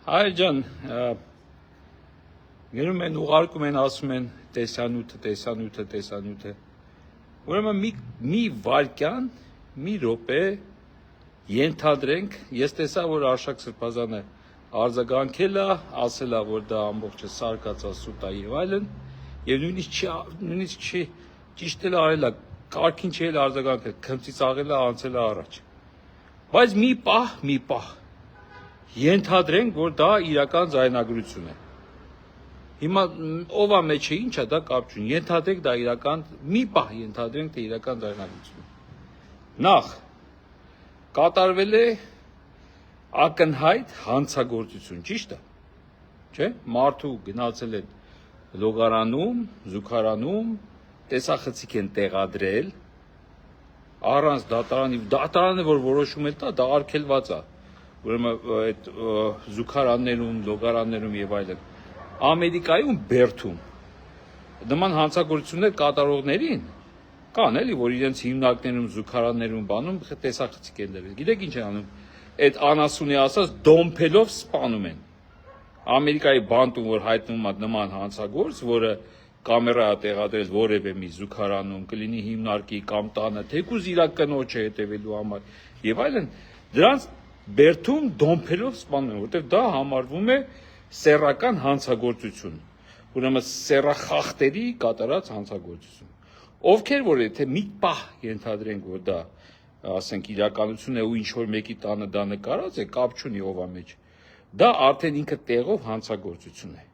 Հայր ջան, գնում են ուղարկում են ասում են տեսանյութը։ Ուրեմն մի վայրկյան, մի րոպե ենթադրենք, ես տեսա, որ Արշակ Սրբազանը արձագանքել է, ասել է, որ դա ամբողջը սարկած է, սուտ է եւ այլն, եւ նույնիսկ չի ճիշտ էլ արել է, կարգին չի էլ արձագանքել, քմծիծաղել է, անցել է առաջ։ Բայց մի պահ ենթադրենք, որ դա իրական ձայնագրություն է։ Հիմա ով է մեջը ինչ է, դա կապ չունի։ Ենթադրենք դա իրական, մի պահ ենթադրենք, թե իրական ձայնագրություն է։ Նախ կատարվել է ակնհայտ հանցագործություն, ճիշտ է։ Չէ՞։ Մարդու գնացել են լոգարանում, զուգարանում, տեսախցիկ են տեղադրել առանց դատարանը, որ որոշում է տա, դա արգելված է։ Ուրեմն այդ զուգարաններում, լոգարաններում եւ այլն Ամերիկայում բերթում նման հանցագործություններ կատարողներին կան էլի, որ իրենց հիմնարկներում, զուգարաններում բանում տեսախցիկ են դրել։ Գիտեք ինչ են անում։ Այդ անասունի ասած դոմփելով սպանում են։ Ամերիկայի բանտում որ հայտնվում է նման հանցագործ, որը կամերա է տեղադրել որևէ մի զուգարանում, կլինի հիմնարկի կամ տանը, թեկուզ իր կնոջը հետևելու համար եւ այլն, դրանց բերթում դոմփելով սպանում են, որտեղ դա համարվում է սեռական հանցագործություն, ուրեմն սեռախախտերի կատարած հանցագործություն։ Ովքեր որ եթե մի պահ ենթադրենք, որ դա ասենք իրականություն է ու ինչ որ մեկի տանը դա նկարած է, կապ չունի ով է մեջ, դա արդեն ինքը տեղով հանցագործություն է։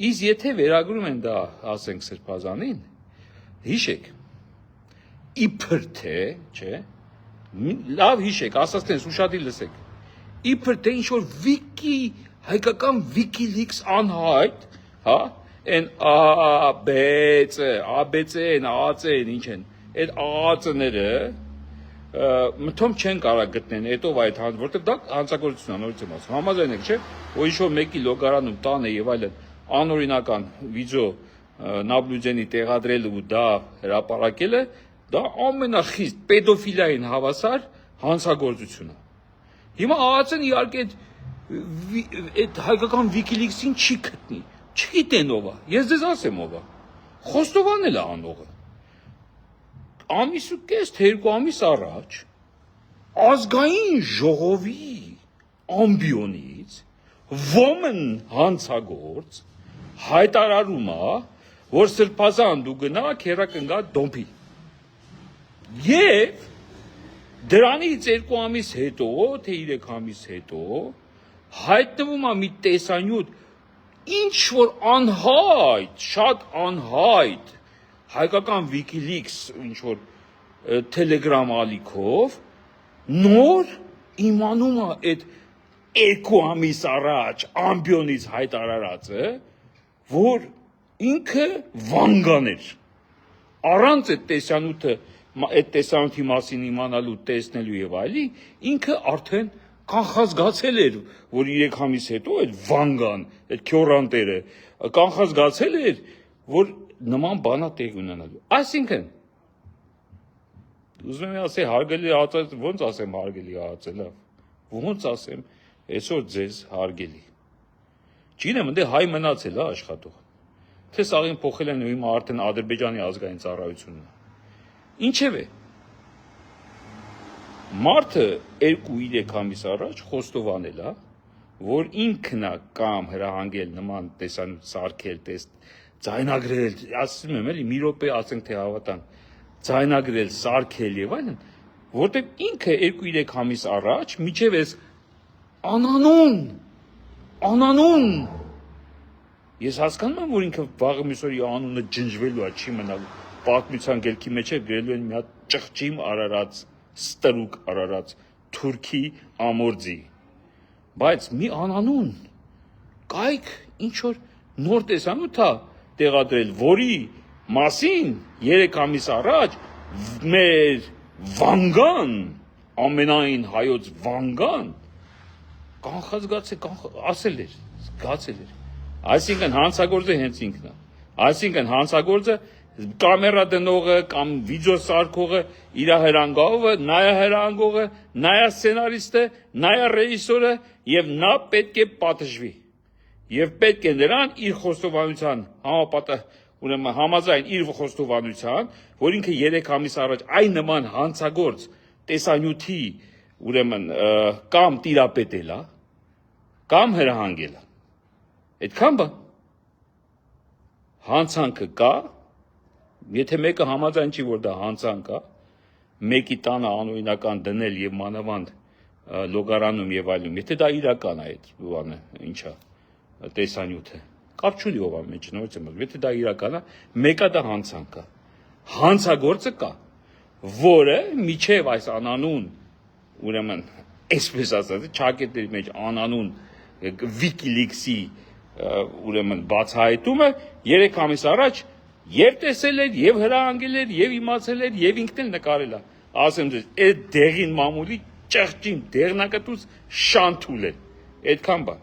Իսկ եթե վերագրում են դա, ասենք Սրբազանին, հիշեք, իբր թե, չէ, լավ հիշեք, ասած տենց ուշադիր լսեք, իբր թե ինչ որ հայկական Wikileaks անհայտ, հա, են ABC-ն, AC-ն, ինչ են, այդ AC-ները մթոմ չեն կարող գտնեն, հետով այդ որտեղ դա հանցագործություն է, նորից եմ ասում, համաձայն եք, չէ, որ ինչ որ մեկի լոգարանում տանը եւ այլն անօրինական վիդեո նաբլուջենի տեղադրելը ու դա հրապարակելը, դա ամենախիստ պեդոֆիլիային հավասար հանցագործություն է։ Հիմա ԱԱՑ-ն իհարկե այդ հայկական Wikileaks-ին չի գտնի, չգիտեն ով է, ես ձեզ ասեմ ով է, Խոստովանել է անողը։ Ամիս ու կես, թե 2 ամիս առաջ ազգային ժողովի ամբիոնից ոմն հանցագործ հայտարարում է, որ Սրբազան դու գնա քերակնգա դոմփի։ Եվ դրանից 2 ամիս հետո, թե 3 ամիս հետո հայտնվում է մի տեսանյութ, ինչ որ անհայտ, շատ անհայտ հայկական Wikileaks ինչ որ Telegram ալիքով նոր իմանում է այդ 2 ամիս առաջ ամբիոնից հայտարարածը, որ ինքը վանգան էր, առանց այդ տեսանյութի մասին իմանալու, տեսնելու եւ այլի, ինքը արդեն կանխազգացել էր, որ 3 ամիս հետո այդ վանգան, այդ քյորանտերը կանխազգացել էր, որ նման բանա տեղ ունենալու։ Այսինքն, ուզում եմ ասել հարգելի ածած, ոնց ասեմ հարգելի ածելա, ոնց ասեմ այսօր ձեզ հարգելի։ Չինեմ ընդ հայ մնացել է աշխատող։ Թե սաղին փոխել են ու հիմա արդեն Ադրբեջանի ազգային ծառայությունն է։ Ինչևէ, մարդը 2-3 ամիս առաջ խոստովանել է, որ ինքն է կամ հրահանգել նման տեսանյութ սարքել, ձայնագրել, ասում եմ էլի, մի րոպե ասենք թե հավատան, ձայնագրել, սարքել եւ այլն, որտեղ ինքը 2-3 ամիս առաջ միջև էս անանուն ես հասկանում եմ, որ ինքը վաղը մյուսօրի անունը ջնջվելու է, չի մնալու, պատմության գելքի մեջ է գրելու են մի հատ ճղճիմ արարած, ստրուկ արարած թուրքի ամորձի, բայց մի անանուն կայք ինչ որ նոր տեսանյութ է տեղադրել, որի մասին 3 ամիս առաջ մեր վանգան, ամենայն հայոց վանգան ասել էր, զգացել էր։ Այսինքն հանցագործը հենց ինքն է։ Այսինքն հանցագործը կամերա դնողը կամ վիդեո սարքողը իր հրանգողը, նայա հրանգողը, նայա սցենարիստը, նայա ռեժիսորը եւ նա պետք է պատժվի։ Եվ պետք է նրան իր խոստովանության ուրեմն համաձայն իր խոստովանության, որ ինքը 3 ամիս առաջ այն նման հանցագործ տեսանյութի ուրեմն կամ տիրապետել է, կամ հրահանգել է։ Այդքան բան հանցանքը կա, եթե մեկը համաձայն չի, որ դա հանցանք է, մեկի տանը անօրինական դնել եւ մանավանդ լոգարանում եւ այլն, եթե դա իրական է այդ բանը, ինչա, տեսանյութը, կապ չունի ով է մեջ, նորից եմ ասում, եթե դա իրական է, մեկը դա հանցանք է, հանցագործը կա, որը միջև այս անանուն, ուրեմն, այսպես ասած, ճակետների մեջ անանուն WikiLeaks-ի ուրեմն բացահայտումը 3 ամիս առաջ եւ տեսել էր, եւ հրահանգել էր, եւ իմացել էր, եւ ինքն էլ նկարել է։ Ասեմ ձեզ, այդ դեղին մամուլի ճղճին դեղնակտուց շանթուլ է։ Այդքան բան։